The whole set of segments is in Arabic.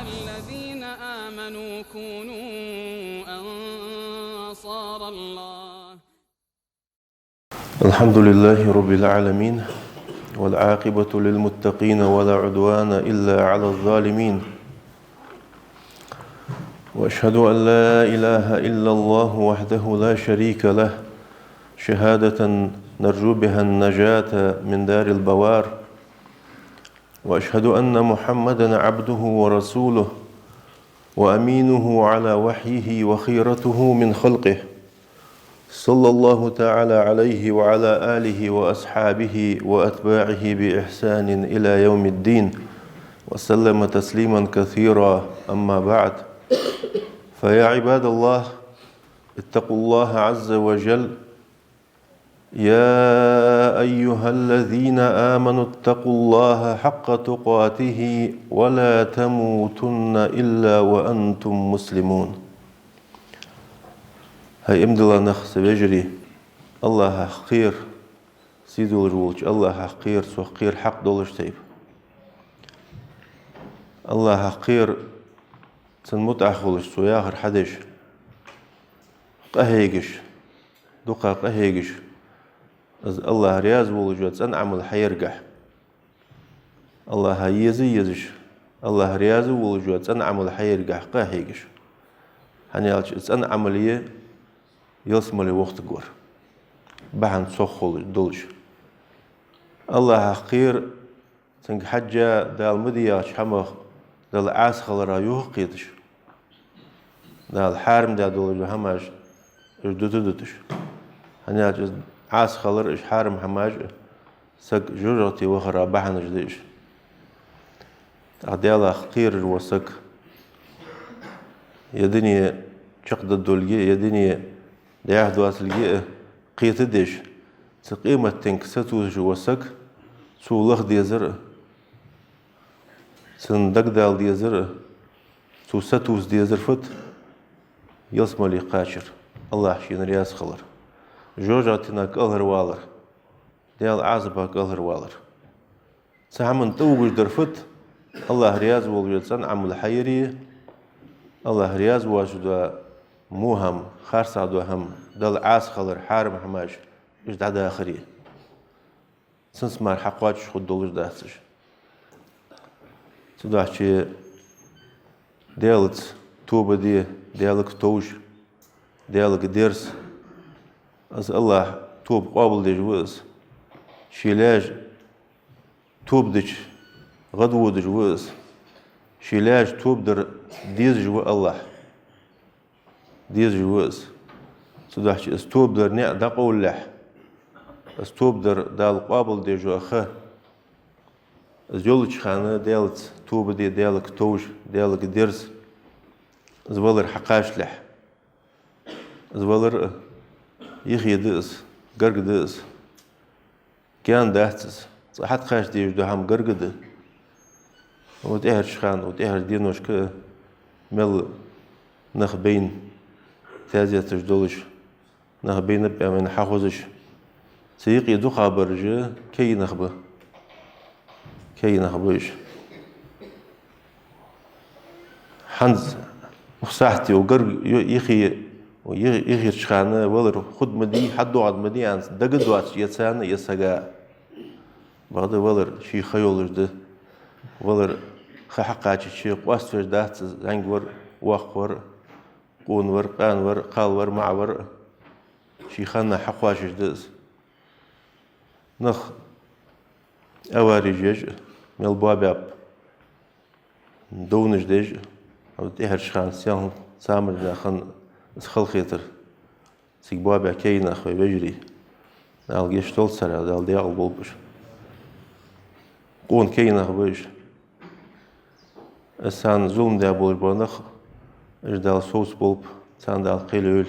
الذين آمنوا كونوا أنصار الله. الحمد لله رب العالمين، والعاقبة للمتقين ولا عدوان إلا على الظالمين، وأشهد أن لا إله إلا الله وحده لا شريك له شهادة نرجو بها النجاة من دار البوار، وأشهد أن محمدًا عبده ورسوله وأمينه على وحيه وخيرته من خلقه، صلى الله تعالى عليه وعلى آله وأصحابه وأتباعه بإحسان إلى يوم الدين، وسلم تسليما كثيرا. أما بعد، فيا عباد الله، اتقوا الله عز وجل. يا أيها الذين آمنوا اتقوا الله حق تقاته ولا تموتن إلا وأنتم مسلمون. هاي امدلا نخ سبجري الله حقير سيدول جولج، الله حقير سوحقير حق دولش تيب، الله حقير سنموت أخولش سوياخر حدش قهيجش دقا قهيجش از الله رياز ولجوت سنعمل حيرجح الله يزيزش الله رياز ولجوت سنعمل حيرجح قهيجش هنيالش سنعمليه يلسملي وقت جور بحن صخول دولش الله حقير سنج حجة دال مدياش حما دال عاسخل رايوه قيدش دال حارم دال دولش هماش اجدودش هنيالش عاسخل اش حارم هماش سك جرتي وخرا بحن جديش عديال حقير وسك يدني شقد الدولجي يدني دياه دواسلجي قيتدش سقيمة تنك ستوش وسك سولخ ديزر سندق دال ديزر سو ستوس ديزر فت يلسملي قاشر الله شين رياس خلر جوجاتنا قلر والر ديال عازبا قلر والر سامن توجش درفت الله رياز والجد سن عمل حيري الله رياز واجد موهم خارس عدو هم دل عاس خلر حارم حماش إيش دعدا آخري سنس مار حقواتش خود دولش داستش تدعشي ديالت توبة دي ديالك توش ديالك درس از الله توب قابل دي جوز شيلاج توب ديش غدو دي جوز شيلاج توب در ديز جو الله ديز جوز تدعشي استوب در نع دقول لح استوب در دال قابل دي جو أخه زولش خانه ديالت توب دي ديالك توش ديالك درس زولر حقاش لح زولر يخي دس قرق دس كان دهتس صحت خاش دي جدو هم قرق ده وتأهر شخان وتأهر دينوش كه مل نخبين تازيتش دولش نخبين بقى من حافظش سيقي دو خابرج كي نخبه كي نخبش حنز وصحتي وقرق يخي شخانه ولر خد مدي حدو عد مدي عنس دقد واتش يتسان يساقا بعد ولر شي خيولش ده ولر خحقاتش شي قواست فش دهت زنگ ور واق ور قون ور قان ور قال ور مع ور شي خانا حقواشش دز نخ اواري جيج ميل باباب دونش ديج او تهر شخان سيان سامر ناخن اسخل خيتر سيك بابا كي ناخوي بجري دال جيشتول سرا دال ديال بولبش قون كي ناخويش سان زوم دا بولش بونخ اجدال صوص بولب سان دال قيلول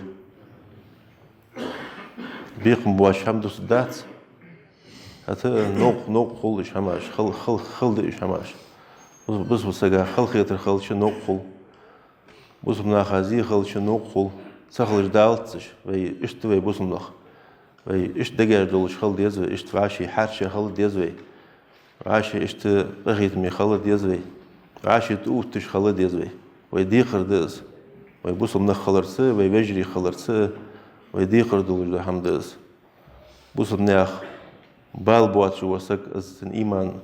بيقم بواش هم دوست دات هتا نوق خلش هماش خل ديش هماش بس بسجا خل خيتر خلش نوق خل بس بناخذي خلش نوق خل سخلش دالتش وي اشت وي بس بناخ وي اشت دجاج دولش خل ديز وي اشت فاشي حرش خل ديز وي عاشي اشت بغيت مي خل ديز وي عاشت أوتش خلد يزوي ويديقر دز ويبوس من خلرسه ويجري خلرسه ويديقر دول حمدز بوس بناخ بالبوات شو وسك سن إيمان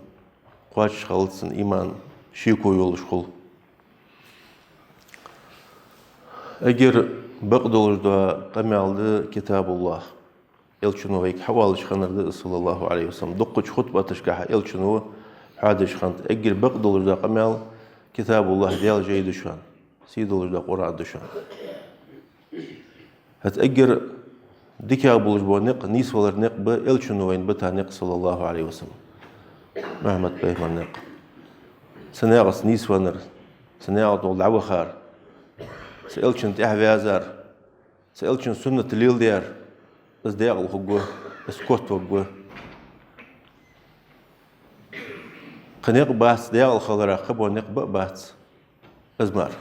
قاش خلط سن إيمان شيكو يولش خل أجر بقدر دا قمالد كتاب الله يلشنو هيك حوالش خنرد صلى الله عليه وسلم دقش خطبة تشكح يلشنو حادش خنت أجر بقدر دا قمال كتاب الله ديال جيد شان سيدولر دا قرآن دشان هتأجر ديكا بولش بو نق نيس ولر نق ب يلشنو وين بتا نق صلى الله عليه وسلم محمد بيهمن نق سناغس نيس ونر سناغ دول عو خار سألشن تحوازر سألشن سنة الليل ديار بس ديال الخجوه بس كوت وجوه قنيق باس ديال الخضرة قبو نق باس أزمار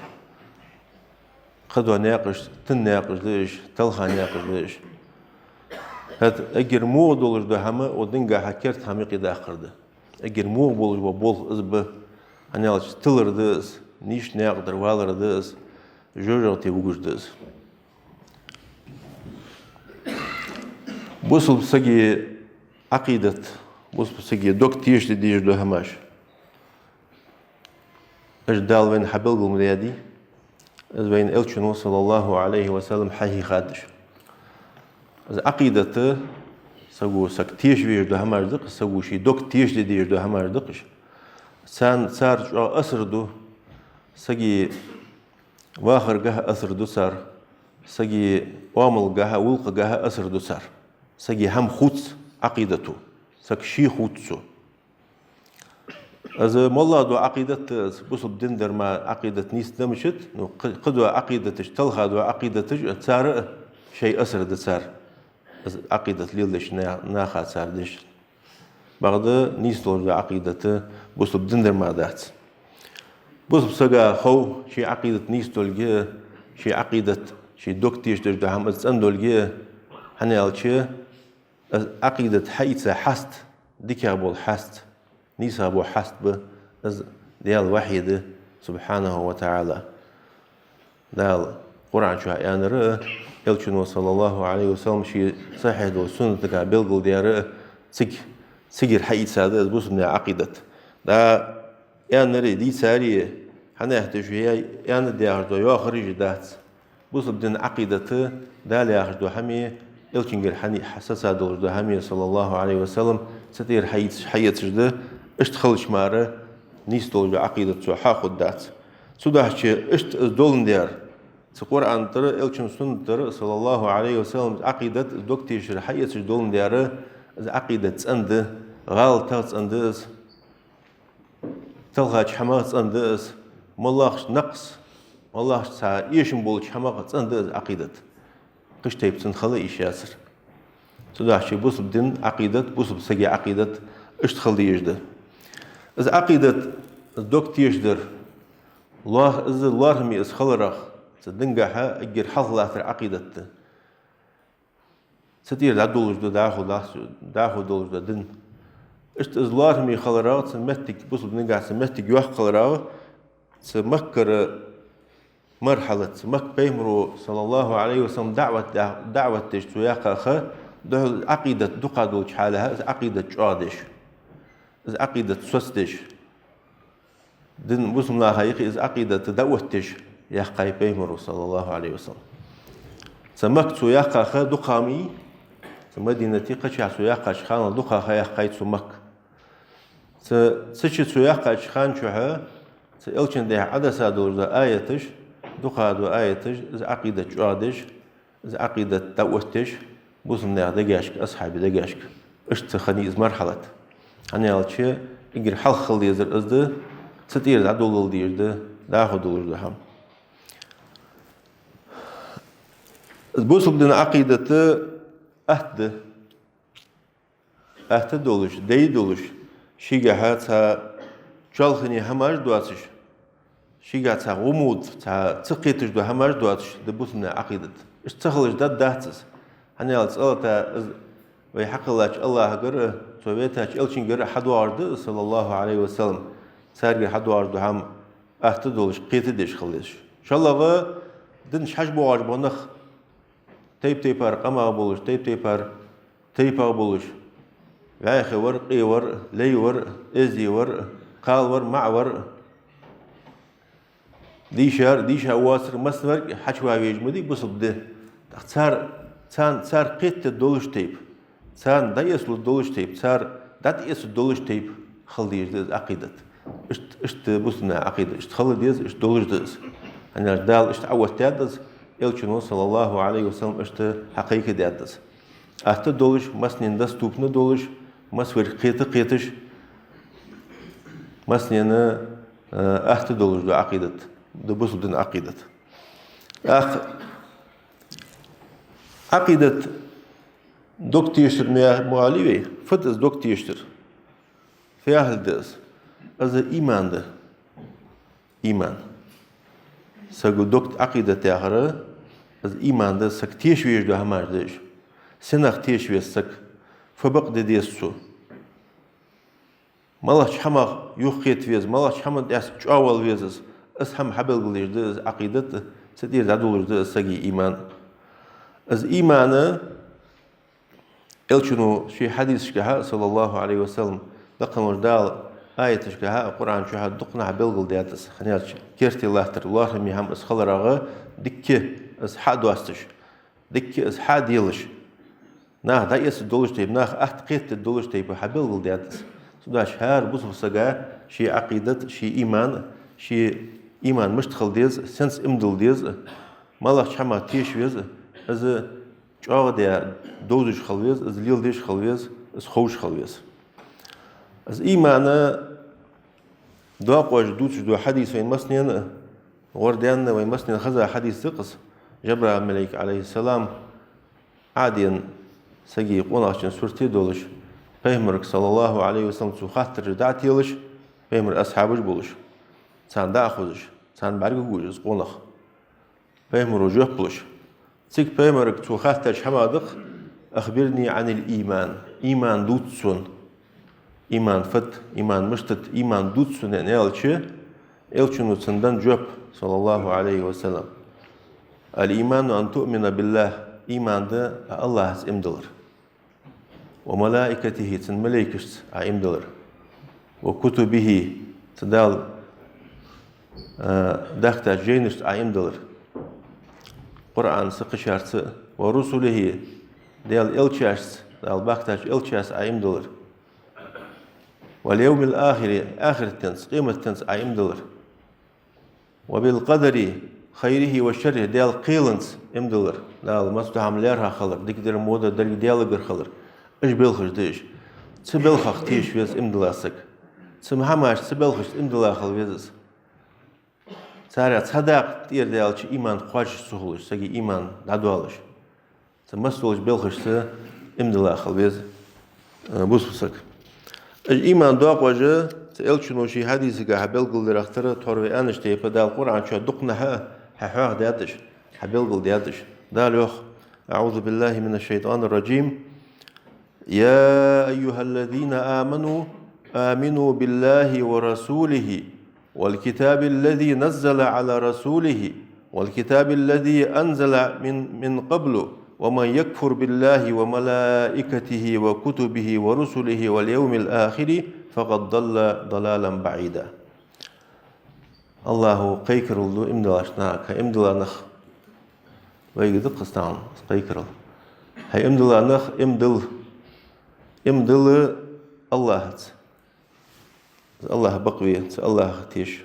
خدوا ناقش تناقش ليش تلخا ناقش ليش هاد أجر مو دولش ده هما ودنجا حكرت همي قدا خرده أجر مو بولش بول أزبه أنا لش تلر دس نيش ناقدر والر دس جوجو تيوجوش دس بوصل بسجي عقيدة بوصل بسجي دوك تيش ديش ده هماش أجدال وين حبل بالمريادي بين إلشنو صلى الله عليه وسلم حي خادش عقيدته سووا سكتيش بيجدو همار دق سووا شي دوك تيش ديجدو همار دقش سان صار أسردو سجي واخر جه أسردو صار سجي وامل جه ولق جه أسردو صار سجي هم خوت عقيدته سك شي خوتسو إذا مالله دو عقيدة بوصل دندر مع عقيدة نيس نمشت قدوا عقيدة تلخا دو عقيدة تسار شيء أسر دسار عقيدة ليلش ناخا تسار دش بعد نيس دو عقيدة بوصل دندر مع دات بوصل سجا خو شيء عقيدة نيس دولجي شيء عقيدة شيء دوكتيش دش ده هم أندولجي هنيال شيء عقيدة حيث حست ديكابول حست نيسا أبو حسب ديال وحيد سبحانه وتعالى دال قرآن شو يعني رأى يلشنو صلى الله عليه وسلم شيء صحيح دو سنة تكا بيلقل ديال سجر حيث سادة بوس من عقيدة دا يعني رأي دي سارية حنا يحتاج هي يعني ديال دو يخرج دات بوس بدن عقيدة دال يخرج دو حمي يلشنجر حني حساسة دو حمي صلى الله عليه وسلم ستير حيث جده اشتخلش ماره نيستول بعقيدة سو حاخد دات سوداش اشت دولن ديار القرآن ترى إلشن سنة ترى صلى الله عليه وسلم عقيدة دوكتيش حيث دولن ديار عقيدة أند غلط أندس تلخاش حماس أندس ملاخش نقص ملاخش سا يشم بولش حماس أندس عقيدة قش تيب سنخلي إيش ياسر سوداش بوس بدين عقيدة بوس بسجي عقيدة اشتخل يجده إذا عقيدة دوكتيش در الله إذا الله مي إسخلرخ تدنجها أجر حظ عقيدة ستير دادولج داخل دولج دن إشت الله مي خلرا سمتك بوس بنجح سمتك يوح خلرا سمكر مرحلة سمك بيمرو صلى الله عليه وسلم دعوة تجتوياقا خ ده عقيدة دقادوج حالها عقيدة جادش إذا عقيدة سوستش دين بسم الله هيك إذا عقيدة تدوتش يحقي بيمرو صلى الله عليه وسلم سمك سوياقا خ دقامي سمدينتي قشع سوياقا شخان دقا خ يحقي سمك سش سوياقا شخان شها سألشن ده عدسة دور آيتش دقا دو آيتش إذا عقيدة جادش إذا عقيدة دوتش بسم الله دقاشك أصحابي دقاشك إشت خنيز مرحلة أنا ألشي إجر حل خل يزر أزده ستير عدول ديرده داخل دولده هم بوصل بدنا عقيدة أهد دولش دي دولش شيء هاتها جالخني هماش دواتش شيء هاتها غموض تا تقيتش دو هماش دواتش دبوصل بدنا عقيدة اشتغلش داتس أنا ألشي ويحق الله قرأ سويتها إلشين قرأ حدوارد صلى الله عليه وسلم سارق حدوارد هم ahta doluş qeti deş qılış. Şallağı din şaş boğaç bonaq teyp-teypar qamağı boluş, teyp-teypar teypağı boluş. Vayxi var, qi var, ley var, ezi var, qal var, ma' var. ديشا واسر مسمر حشوا ويجمدي بصد صار قيت دولش تيب صار دايسلو دولش تيب صار دات يس دولش تيب خلديش دز عقيدة اشت بصنا عقيدة اشت خلديز اشت دولش دز أنا دال اشت عوض تادز يلشنو صلى الله عليه وسلم اشت حقيقة دادز أحت دولش مسنين دس توبنا دولش مسور قيتش مسنين أحت دولش دو عقيدة ده بصدن عقيدة عقيدة دكتيشتر معاليوي فتز دكتيشتر في أهل دز از إيمان ده إيمان سأقول دكت عقيدة تاخرة از إيمان ده سكتيش ويش ده هماش ديش سنخ تيش ويسك فبق ده ديسو مالش حماق يوخيت ويز مالش حماق ديس جاول ويزز اس هم حبل قليش ده عقيدة ستير دادولش ده ساقي إيمان از إيمان إلشنو شي حديث شكها صلى الله عليه وسلم دقنوش دال آية شكها القرآن شوها دقنا حبل قل دياتس خنياتش كيرتي الله تر الله رمي هم اس خلراغا دكي اس حاد واستش دكي اس حاد يلش ناخ دا يس دولش تيب ناخ احت قيت دولش تيب حبل قل دياتس سوداش هار بوصف ساقا شي عقيدة شي إيمان شي إيمان مشتخل ديز سنس إمدل ديز مالك شما تيش ويز از جاغ ديا دوزش خلويز از ليل ديش خلويز از خوش خلويز از إيمان دوا قواج دوتش دو حديث وين مسنين غرديان وين مسنين خزا حديث تقص جبرا الملك عليه السلام عادين سجي قناشن سورتي دولش پیغمبر صلى الله عليه وسلم سو خاطر دعت يلش پیغمبر أصحابش بولش سان دا خوزش سان برگ گوجز قونخ پیغمبر وجوه بلش تيك پیغمبر تو خاطر حمادق أخبرني عن الإيمان إيمان دوتسون إيمان فت إيمان مشتت إيمان دوتسون يعني إلشنو سندان جوب صلى الله عليه وسلم الإيمان أن تؤمن بالله إيمان ده الله إمدلر وملائكته تن ملائكش إمدلر وكتبه تدال دخت جينش $1 قرآن سقشارس ورسوله ديال إلشاس دال باكتاج إلشاس $1 واليوم الآخر آخر تنس قيمة تنس $1 وبالقدر خيره وشره ديال قيلنس $1 دال مستهم ليرها خلر ديك دير مودا ديال غير خلر إيش بيلخش ديش تبلخ تيش ويز $1 سك سمحماش تبلخش $1 خل ويزس سارع صدق دير ديالش إيمان خواش سهولش سجي إيمان دادوالش سمسولش بلخش $1 خل ويز بوسفسك الإيمان دواق وجه تقلشنو شي حديث جا حبلقل درختر تروي أنش تيبا دا القرآن شو دقنها حوار دياتش حبلقل دياتش دالوخ أعوذ بالله من الشيطان الرجيم يا أيها الذين آمنوا بالله ورسوله والكتاب الذي نزل على رسوله والكتاب الذي أنزل من قبل ومن يكفر بالله وملائكته وكتبه ورسله واليوم الآخر فقد ضل ضلالا بعيدا الله قيكر الله امدلاشناك امدلانخ ويقدر قستان قيكر هي امدلانخ امدل الله الله بقوي الله تيش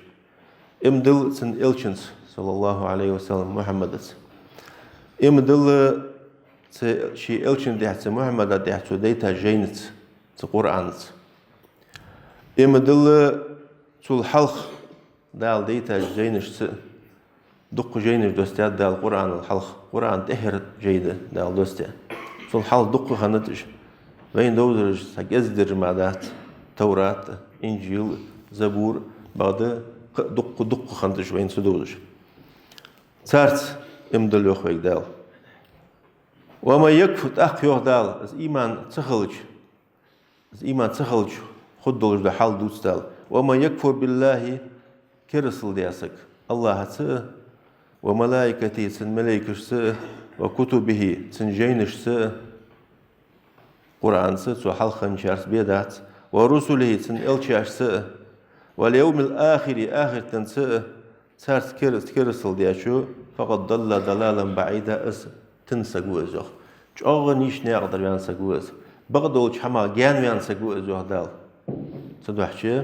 امدل سن إلشنس صلى الله عليه وسلم محمد امدل شي إلشن ديحت محمد ديحت ديتا جينت قرآن امدل سول حلق دال ديتا جينش دق جينش دوستيات دال قرآن الحلق قرآن تهر جيدة دال دوستيات سول حلق دق خانتش وين دودرج سجزدر معدات توراة إنجيل زبور بعد دق خانتش وين سدودش سارت امدل يخويك دال وما يكفر أخ يوه دال از إيمان تخلج خد دولج ده حال دوست دال وما يكفر بالله كرسل دياسك الله سه وملائكته سن ملائكش سه وكتبه سن جينش سه قرآن سه حل خنشارس بيدات ورسله سن إلشاش سه واليوم الآخر آخر تنسه سارس كرسل دياشو فقد ضل ضلالا بعيدا اس تنسقوز يخ جوغ نيش نقدر ينسقوز بغدول حما جان ينسقوز يخ دال صدوحشي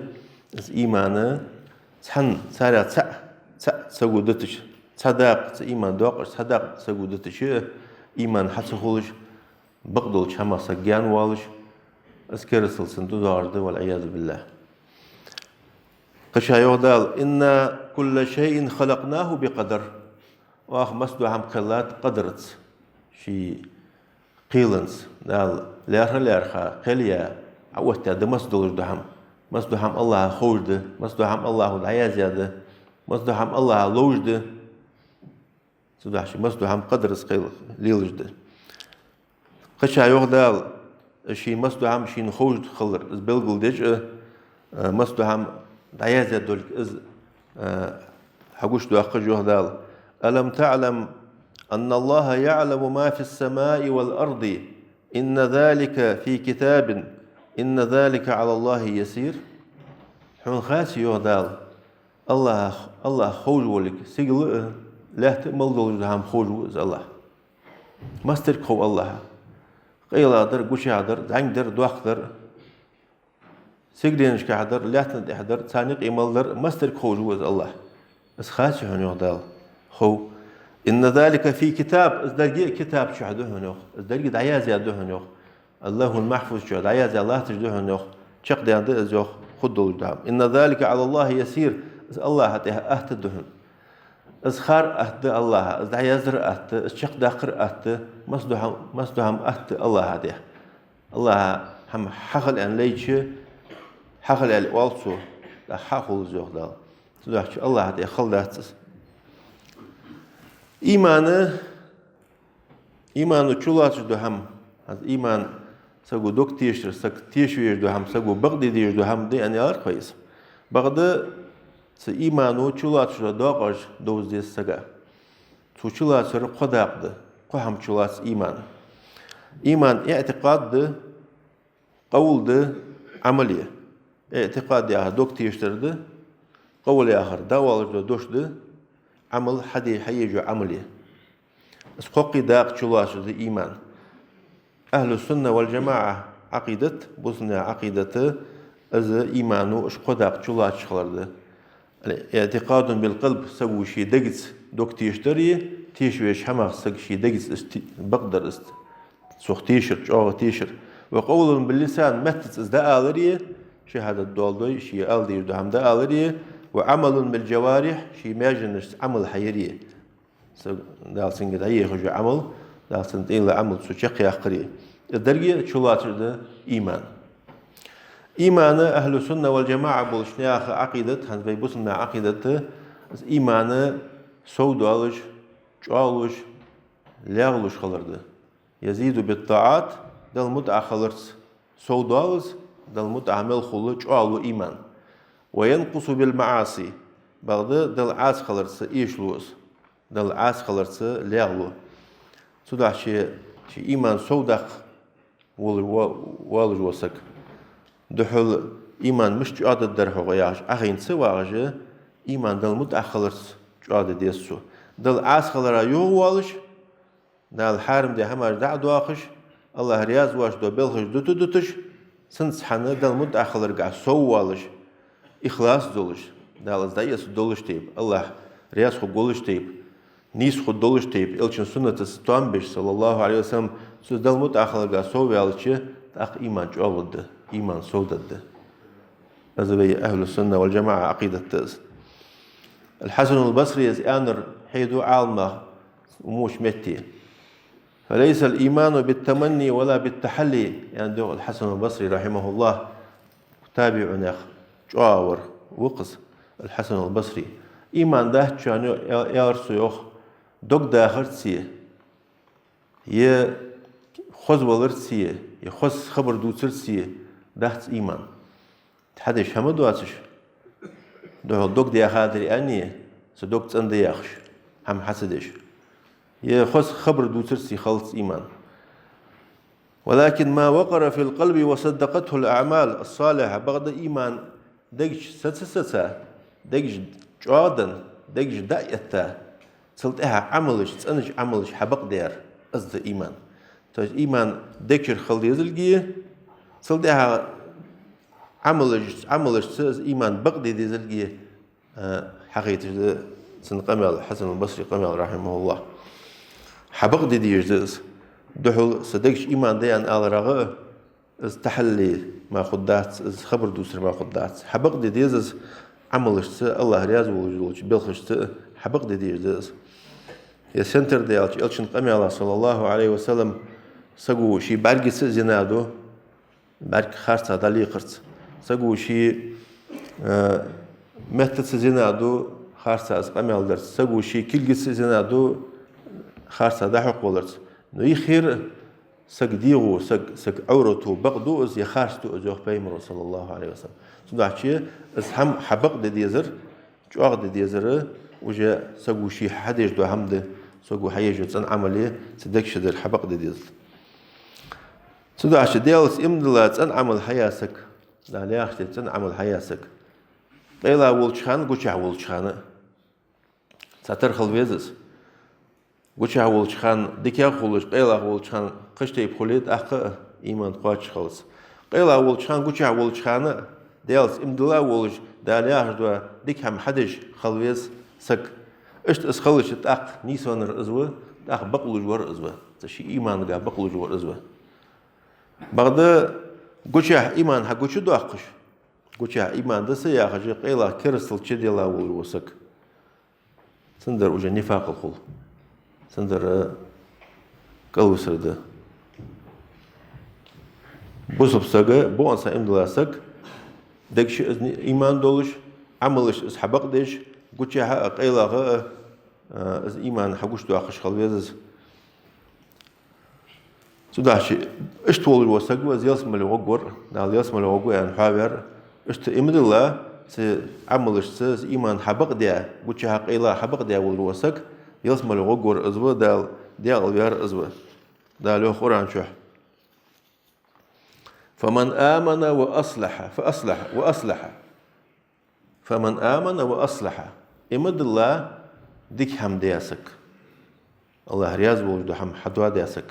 اس إيمانه سحن سارع سقودتش صداق إيمان دوقش صداق سقودتش إيمان حسخولش بغدول حما سجان والش اس كرسل سندو دارد والعياذ بالله قشا يودال إن كل شيء خلقناه بقدر وآخ مسدو هم قلات قدرت شي قيلنس دال لارخا قليا عوتا ده مسدو هم الله خوجد مسدو هم الله العيازيادة مسدو هم الله لوجد سدوحشي مسدو هم قدرس قيل ليلجد قشا يودال شي مسدو هم شي نخوجد خلر بلغل ديج مسدو هم دعيازة دولك إز حقوش دو أخجوه دال ألم تعلم أن الله يعلم ما في السماء والأرض إن ذلك في كتاب إن ذلك على الله يسير حون خاسي يوه دال الله خوجو لك سيقل لا تأمل دول هم خوجو إز الله مستركو الله قيلا در قوشي در دعين در دوخ در سيجرينش كحضر لا تحضر ثانيق إيمالدر مستر خوجوز الله بس خاص هنيو دال خو إن ذلك في كتاب إزدرجي كتاب شهده هنيو إزدرجي دعيا زياده هنيو الله المحفوظ شو دعيا زي الله تجده هنيو شق ديان ده إزيو خدوا الدعم إن ذلك على الله يسير إز الله هتها أهتدهن إز خار أهت الله إز دعيا زر أهت إز شق داخر أهت مصدهم أهت الله هديه الله هم حقل أن ليش حقل الوالسو لا حقل زوج دال تدوحش الله هدي خلداتس إيمانه چولاتش دو هم از إيمان سگو دوك تيشر سگ تيشوير دو هم سگو بغدي دير دو هم دي أنيار كويس بغد س إيمانه چولاتش دو داقش دوز دي سگا تو چولاتش رو قداق ده قو هم چولاتش إيمان اعتقاد ده قول ده عملية اعتقاد يا دوك تيشترده قول يا آخر داوالج دوش ده عمل حدي حيجو عملية اسقوقي داق چلاش ده إيمان أهل السنة والجماعة عقيدة بوسنا عقيدة از إيمانو اسقو داق چلاش خلرده اعتقاد بالقلب سوي شي دقس دوك تيشتري تيشويش حماق سق شي دقس بقدر است سوخ تيشر جوغ تيشر وقول باللسان متت از دا آلريه شهادة دولدوي شي آلدير دو هم دا آلريه وعمل بالجوارح شي ماجنش عمل حيريه دال سنجد أيه خجو عمل دال سنجد إلا عمل سوشق يقريه الدرجة شلاتر ده إيمان أهل السنة والجماعة بولشنياخ عقيدة هن في بوسنا عقيدة إيمان سودالش جالش لاغلش خلرده يزيد بالطاعات دل متع خلرس سودالس دل متع مل خلو جالو إيمان وينقص بالمعاصي بعد دل عاس خلرس إيشلوس دل عاس خلرس لاغلو سودع شيء إيمان سودق والج وسك دحول إيمان مش جاد الدرح غياش أخين سواجه إيمان دل متع خلرس جاد ديسو دل عاس خلرا يو والج دل حارم ده همار دع دواخش الله رياض واش دو بلخش دوتش سنس حنا دل متع خلرا سو والج إخلاص دولش دال زايس دولش تيب الله رياض خو قولش تيب نيس خو دولش تيب إلشن سنة ستامبش صلى الله عليه وسلم سو دل متع خلرا سو والج تأخ إيمان جولد إيمان سودد هذا بي أهل السنة والجماعة عقيدة تز الحسن البصري يزأنر حيدو عالمه وموش متي فليس الإيمان بالتمني ولا بالتحلي يعني دو الحسن البصري رحمه الله تابعنا جاور وقص الحسن البصري إيمان ده كانوا يارسو يوخ دوك داخل سيه يه خوز ولر سيه يخص خبر دوتر سيه دهت إيمان تحدش هم دواتش ده دوك دي خاطر أني صدوق تندي يخش هم حسدش يخص خبر دوترسي خلص إيمان ولكن ما وقر في القلب وصدقته الأعمال الصالحة بعد إيمان دقش ستسسا دقش جوادن دقش دايتا صلتها عملش تسأنش عملش حبق دير أصد إيمان تاج إيمان دكشر خلد يزلقية صلتها عملش تسأز إيمان بقدي يزلقية حقيقة سنقمل حسن البصري قمل رحمه الله حبق دي يجزز دحول صدقش إيمان ديان آل رغاء از تحلي ما خدات از خبر دوسر ما خدات حبق دي يجزز عملش الله رياض وجلوش بلخش حبق دي يجزز يا سنتر ديالش إلشن قمل صلى الله عليه وسلم سقو شي بارقي زنادو بارك خارصة دالي قرص سقو شي مهتت زنادو خارصة از قمل درس سقو شي كلقس زنادو خارصة دا حق ولرس نو يخير سق ديغو سق عورتو بقدو از يخارستو ازوخ بيمرو صلى الله عليه وسلم سندعشي از هم حبق دي يزر جواغ دي يزر وجا سقو شي حديش دو همده سقو حيجو تسن عملي سدك شدر حبق دي يزر سندعشي ديالس امدلا تسن عمل حياسك لا لياختي تسن عمل حياسك قيلا ولشخان قوشع ولشخان ساتر خلويزس قوشع ولشخان ديكيا خولش قيلا ولشخان قشتي بخوليت أخ إيمان قواتش خلص قيلا ولشخان قوشع ولشخان ديالس امدلا ولش دالياخ دوا ديك هم حدش خلويز سك اشت اسخلش تاق نيسونر ازوه تاق بقلو جور ازوه تشي إيمان قا بقلو جور ازوه بعد قوشع إيمان ها قوشو دو أخش قوشع إيمان دسا ياخجي قيلا كرسل تشديلا ولوسك سندر وجه نفاق الخل سندر قلو سرده بوسب ساقه بو انسا امدلا ساق دكش إيمان دولش عملش از حبق ديش قوشع قيلا غا از إيمان حقوش دو أخش خلويزز سوداشي اشتول الوسق وزياس ملوغور نال ياس ملوغو يعني حاور اشت امدلا سي عملش سز إيمان حبق ديا قوشع قيلا حبق ديا والوسق ياس ملوغور ازوا دال ويار ازوا دالو قرآن شح فمن آمن وأصلح فمن آمن وأصلح إمد الله ديك هم دياسك الله رياض بوجود هم حدوا دياسك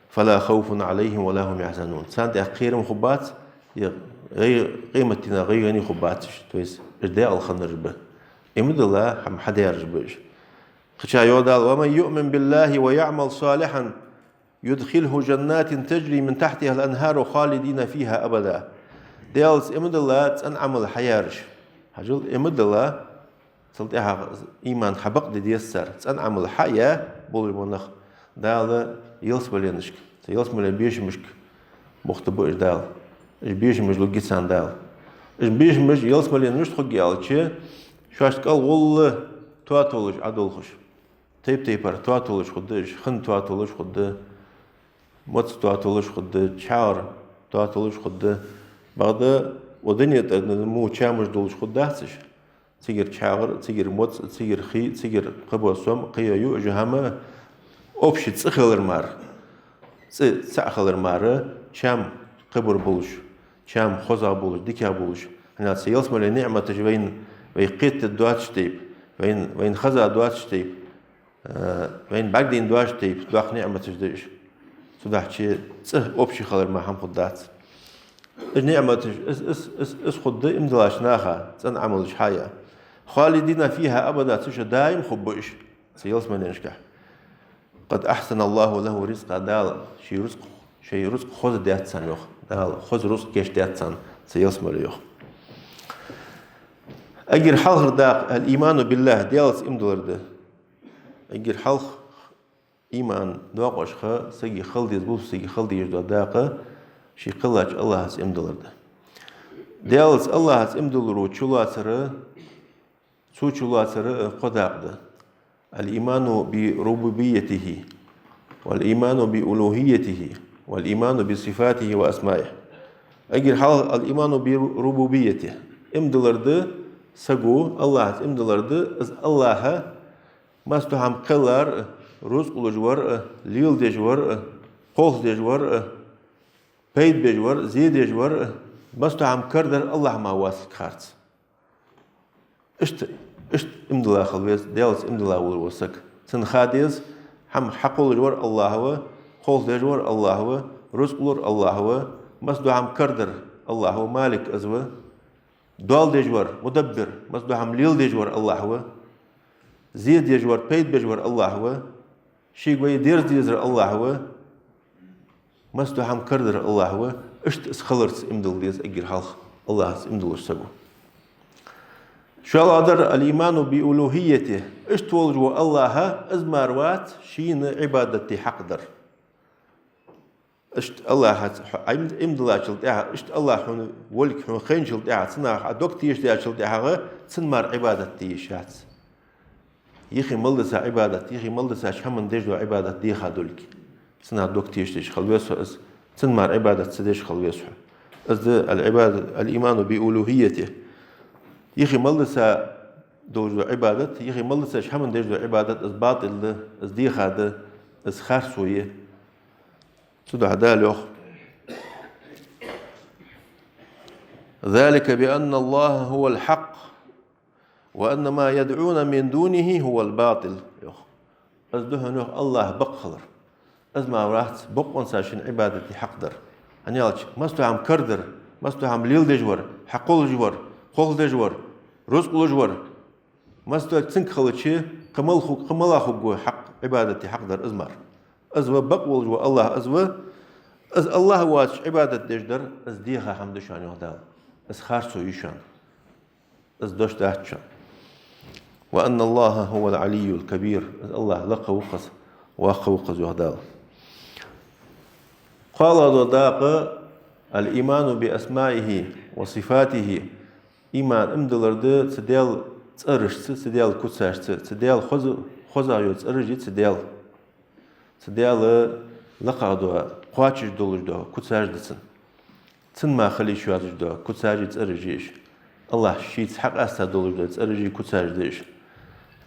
فلا خوف عليهم ولا هم يحزنون سانت أخيرا خبات غير قيمتنا غير غني خباتش تويس إرداء الخنر به إمد الله هم حدا يرجبش خشا يودال ومن يؤمن بالله ويعمل صالحا يدخله جنات تجري من تحتها الأنهار خالدين فيها أبدا ديالس إمد الله تنعمل حيارش هجل إمد الله صلتها إيمان حبق دي يسر تنعمل حياة بول المنخ دال يلس بلينشك يلس ملين بيش مشك مختبو إش دال إش بيش مش لوجيسان دال إش بيش مش يلس ملين مش تخجي على شاش قال والله تواتولش عدولخش تيبر تواتولش خدش خن تواتولش خد موت تواتولش خد شعر تواتولش خد بعد ودنيا مو شامش دولش خد دهسش تيجر شعر تيجر موت تيجر خي تيجر قبوسهم قيايو جهما أبشي تسخلر مار تسخلر مار شام قبر بولش شام خزا بولش ديكا بولش هنا سيلس مال نعمة تجوين ويقيت الدوات شتيب وين خزا دوات شتيب وين بعدين دوات شتيب دوات نعمة تجدش سودح شيء تسه أبشي خلر ما هم خدات النعمة اس خد امدلاش ناخا تن عملش حياة خالدين فيها أبدا تش دايم خبش سيلس مال نشكح قد أحسن الله له رزق دال شيء رزق خذ ديات سان يخ دال خذ رزق كيش ديات سان سيلس مال يخ أجر حلق داق الإيمان بالله ديالس إمدلر ده أجر حلق إيمان داقش خا سجي خلدي زبوب سجي خلدي يجدا داقة شي قلاج الله هس إمدلر ده ديالس الله هس إمدلر وشلاتر شلاتر قداق ده الإيمان بربوبيته والإيمان بألوهيته والإيمان بصفاته وأسمائه أجر حلق الإيمان بربوبيته imdilardı sagu Allah imdilardı az Allah'a mastuham qılar ruz quluj var lil dej var qol dej var peyd bej var zidej var mastuham kardar Allah ma was kharts ist imdila khalwes deals imdila wul wasak sin khadiz ham haqul war Allah wa qol dej war Allah wa ruz qulur Allah wa mastuham kardar Allah wa malik azwa dal dej war mudabbir mastuham lil dej war Allah wa زيد يجور بيد بجور الله هو شيء قوي دير ديزر الله هو مستو هم كردر الله هو اشت اسخلرت امدل ديز اجر حلق الله امدل السبو شو الادر الايمان بألوهيته اشت ولجو الله ازماروات شين عبادتي حقدر اشت الله امدل اجل اشت الله ولك خنجل سنا دوكتيش دي اجل سنمار عبادتي شات يخي ملدسا عبادت يخي ملدسا شمن دجو عبادت دي خادولك سنا دوكتيش ديش خلويسو از سنمار عبادت سديش خلويسو از العبادة الإيمان بألوهيته يخي ملدسا دوجو عبادت يخي ملدسا شمن دجو عبادت از باطل از دي خاد از خارسوية سدو عدالوخ ذلك بأن الله هو الحق وأن ما يدعون من دونه هو الباطل أزدهن الله بقخلر أزما راحت بقون ساشن عبادتي حقدر أني ألش مستوعم كردر مستوعم ليل دجور حقول جور قول دجور رزق جور مستوع تنك خلتشي قمل أخو حق عبادتي حقدر أزمار أزوا بقول جو الله أزوا أز الله واتش عبادة دجدر أز ديها حمد شان يهدال أز خارسو يشان أز دوش دهتشان وأن الله هو العلي الكبير الله لقى وقص واقع وقص يهدال قال ضداق الإيمان بأسمائه وصفاته إيمان امدلرد تديال ترشت تديال كتساشت تديال خزايو ترجي تديال لقى دو قواچش دولج دو كتساش دسن تن ما خلي شواج دو كتساجي ترجيش الله شيت حق أستا دولج دو ترجي كتساش ديش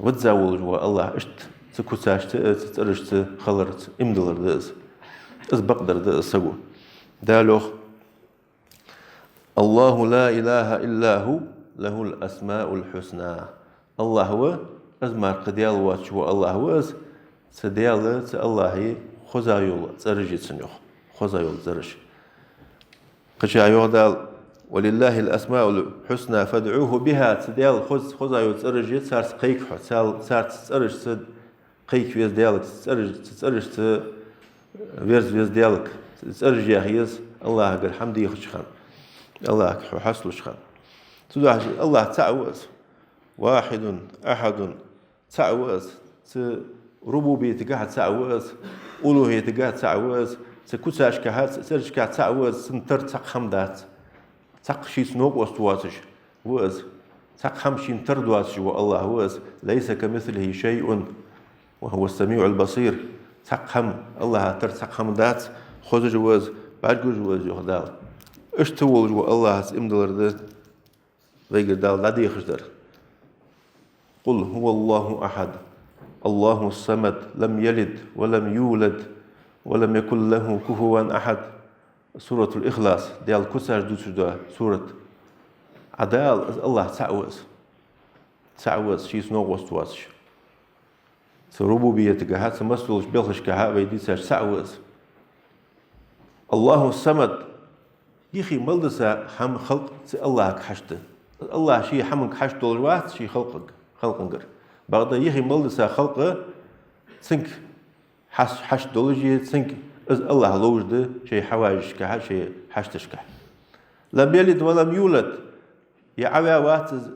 وتزاول جوا الله اشت تكوتاش ترشت خلرت امدلر دز از بقدر دز سجو دالوخ الله لا إله إلا هو له الأسماء الحسنى الله هو أزمار قديال واتشو الله هو أز سديال الله خزايول ترجي تسنيوخ خزايول ترج قشايو دال ولله الأسماء الحسنى فادعوه بها تديال خزايو ترجي سارس قيك سارس ترج قيك ويز ديالك ترج ويز ديالك ترج يا خيز الله قال حمدي يخشخان الله حصل شخان تدعى الله تعوز واحد أحد تعوز ربوبية قاعد تعوز ألوهية قاعد تعوز تكوتاش كهات ترج قاعد تعوز سنتر حمدات تق شيء سنوب واستواتش وز تق حمشين تردواتش والله وز ليس كمثله شيء وهو السميع البصير تق حم الله تق حمدات خذ جوز بعد جوز يهدال اشتول جو الله امدلر ده ويقدر دال لدي خشدر قل هو الله أحد الله الصمد لم يلد ولم يولد ولم يكن له كفوا أحد سورة الإخلاص ديال كسر دوتشدا سورة عدال الله تعوز شيء سنو وستواتش ربوبية جهات مسلوش بيلخش كها ويدي تعوز الله الصمد يخي ملدسا هم خلق الله كحشته الله شيء حمك حشته الوقت شيء خلقنجر بعد يخي ملدسا خلقه سنك حش دولجي سنك الله لوجد شيء حواجش كه شيء حشتش كه لم يلد ولم يولد يعوى واتز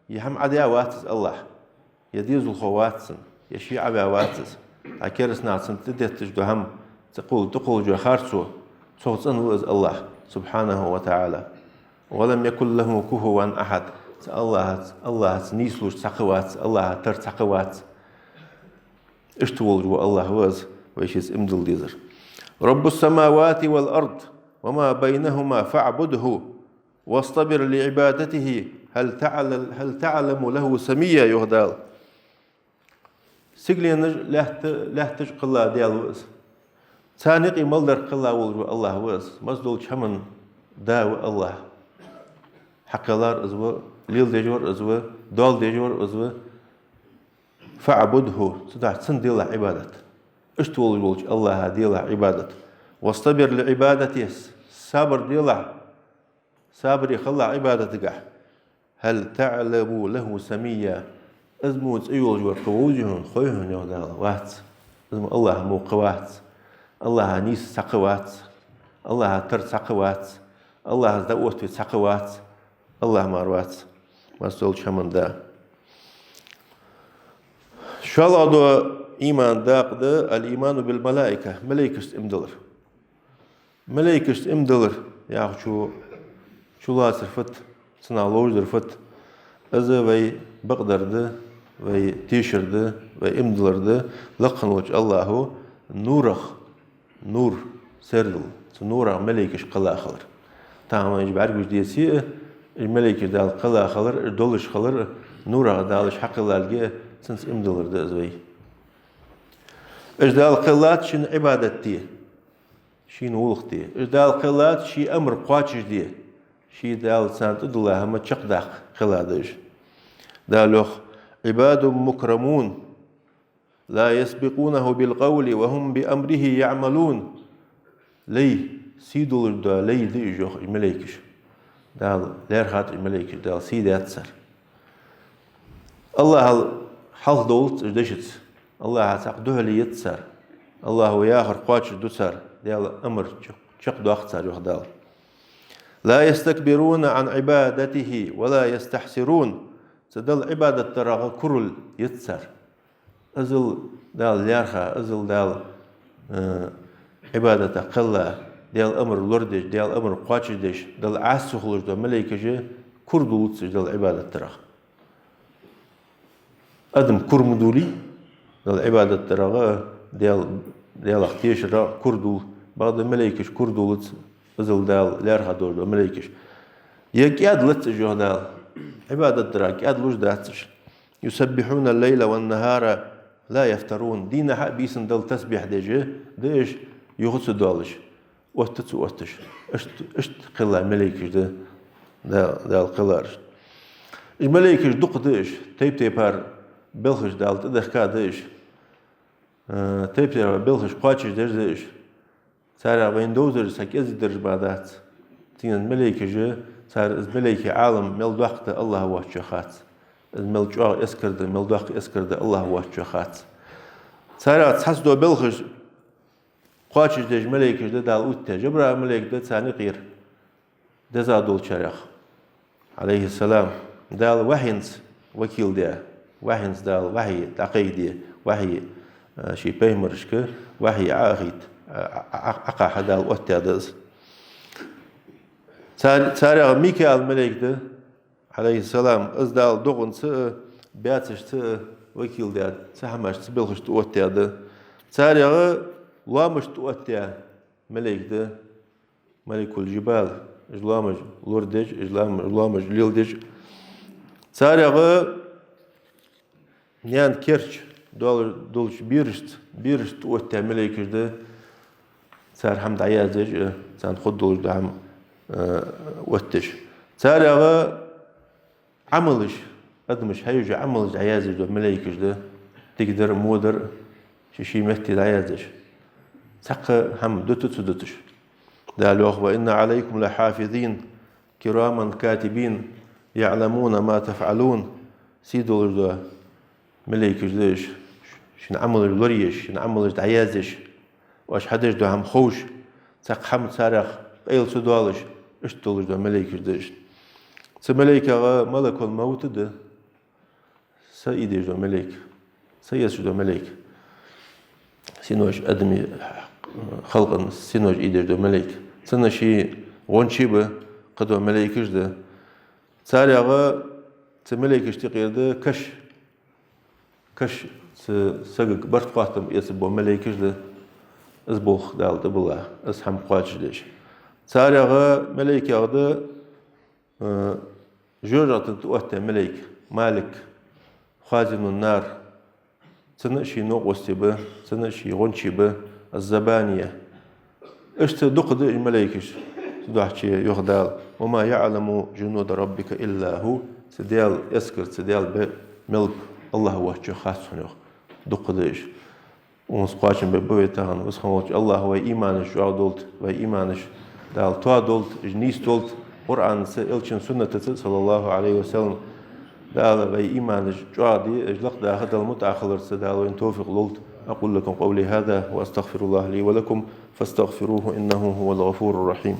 يهم عديا واتز الله يديز الخواتسن يشيع عوى واتز أكيرس ناسن تدت تجدو هم تقول جو خارسو صوتن وز الله سبحانه وتعالى ولم يكن له كفوا أحد الله نيسلوش تقوات الله تر تقوات اشتول جو الله وز ويشيز امدل ديزر رب السماوات والأرض وما بينهما فاعبده واصطبر لعبادته هل تعلم له سمية يهدال سجلين لا تشقلا ديال وز ثاني ملدر قلا الله وز مصدول شمن داو الله حقلار ازو ليل ديجور ازو دول ديجور ازو فاعبده صدع سنديل عبادة اشتول الله ديال عبادة واصطبر لعبادته صبر ديال صابر يخلع عبادتك هل تعلم له سمية ازموت ايول جور قوجهن خويهن يودال وات ازم الله مو قوات الله نيس سقوات الله تر سقوات الله دوت سقوات الله مروات مسول شمن دا شاء الله إيمان داق الإيمان بالملائكة ملائكة إمدلر يا شو لا صرفت سنالوج درفت أذا وي بقدر وي تيشر وي إمدلر لقنوج الله نور سردل نور ملائكة قلا خلر تمام يجب عارف ديسي الملائكة دال قلا خلر دولش خلر نور دالش حق الله سنس إمدلر ده زوي إجدال قلات شين عبادتي شين ولختي إجدال قلات شي أمر قاتش دي شي دال سانت الله ما تشقدق قلادش دالوخ عباد مكرمون لا يسبقونه بالقول وهم بأمره يعملون لي سيدول دا لي دي جوخ الملائكش دال ليرهات الملائكش دال سيدات سر الله حظ دولت إجدشت الله ساقدوه لي يتسر الله ياخر قاتش دوسر ديال أمر شق دوخت سر يخدال لا يستكبرون عن عبادته ولا يستحسرون سدل عبادة ترى كرل يتسر أزل دال يارخا أزل دال عبادة قلة ديال أمر لوردش ديال أمر قاتشدش دال عاس خلوش دال ملائكة كردولتش دال عبادة ترى أدم كرمدولي دال عبادة ترى ديال اختيش را كردول بعض الملائكة كردولت أزل دال لارها دور دال ملائكة يكاد لتجه دال عبادة ترى يكاد لوش داتش يسبحون الليل والنهار لا يفترون دين حق بيسن دال تسبيح ديش يغس دالش وقتش اشت قلة ملائكة دال قلارش الملائكة دق ديش تيبار بلخش دال تدخكا ديش تيبار بلخش قاتش ديش سارع بين دوزر سكيز درج بعدات تين الملائكة صار الملائكة عالم ملدوقت الله واشخات الملجوع اسكرد ملدوق اسكرد الله واشخات سارع تحسدو بلخش قاتش ديش ملائكة دال اوتا جبرا ملائكة ثاني غير دزادول شرخ عليه السلام دال وحينس وكيل ده وحينس دال وحي تعقيدي وحي شي بيمرشك وحي عاقيد عقا حدا اوتا دز سارع ميكال ملائكة عليه السلام ازدال دوغن س بياتش س وكيل ده سحمش بلخش اوتا ده سارع لامش توتيا ملائكة ملك الجبال إجلامج لوردج إجلامج ليلدج سارع نيان كيرش دولش بيرشت توتيا ملائكة ده سار حمد عيازج سان خد دولش دعم وتش سارع عملش أدمش هيجي عملش عيازج ده ملائكة ده تقدر مودر شي مهتي عيازج سق هم دوتش دالوخ وإن عليكم لحافظين كراما كاتبين يعلمون ما تفعلون سيدول ده ملائكة ديش شن عمل الوريش شن عمل عيازش واش حدش ده هم خوش سق حمد سارخ ايل سودالش اشتولش ده ملائكة ديش سملائكة ملك الموت ده سيدش ده ملائك سيدش ده ملائك سينوش أدمي خلقا سينوش إيدر ده ملائك سنة شي غنشيبه قدوة ملائكش ده ساري أغا سملائكش تغير ده كش سقق برت قاتم يسبو ملائكش ده أزبوخ دال ده بالله أسحم قاتش ديش ساري أغا ملائكة أغا جوجة تؤتى ملك مالك خازن النار تنشي نوغوستي به تنشي غنشي به الزبانية اشت دقد الملائكش تدحشي يغدال وما يعلم جنود ربك إلا هو سديال يسكر سديال ملك الله وجه خاص نيوخ دقدش ونسقاشن ببويتان وسخموش الله هو إيمانش وعدولت وإيمانش دال توادولت جنيس دولت قرآن سئلشن سنة صلى الله عليه وسلم دال وإيمانش جوادي اجلق دا هذا المتأخر سدال وإن توفق لولت أقول لكم قولي هذا وأستغفر الله لي ولكم فاستغفروه إنه هو الغفور الرحيم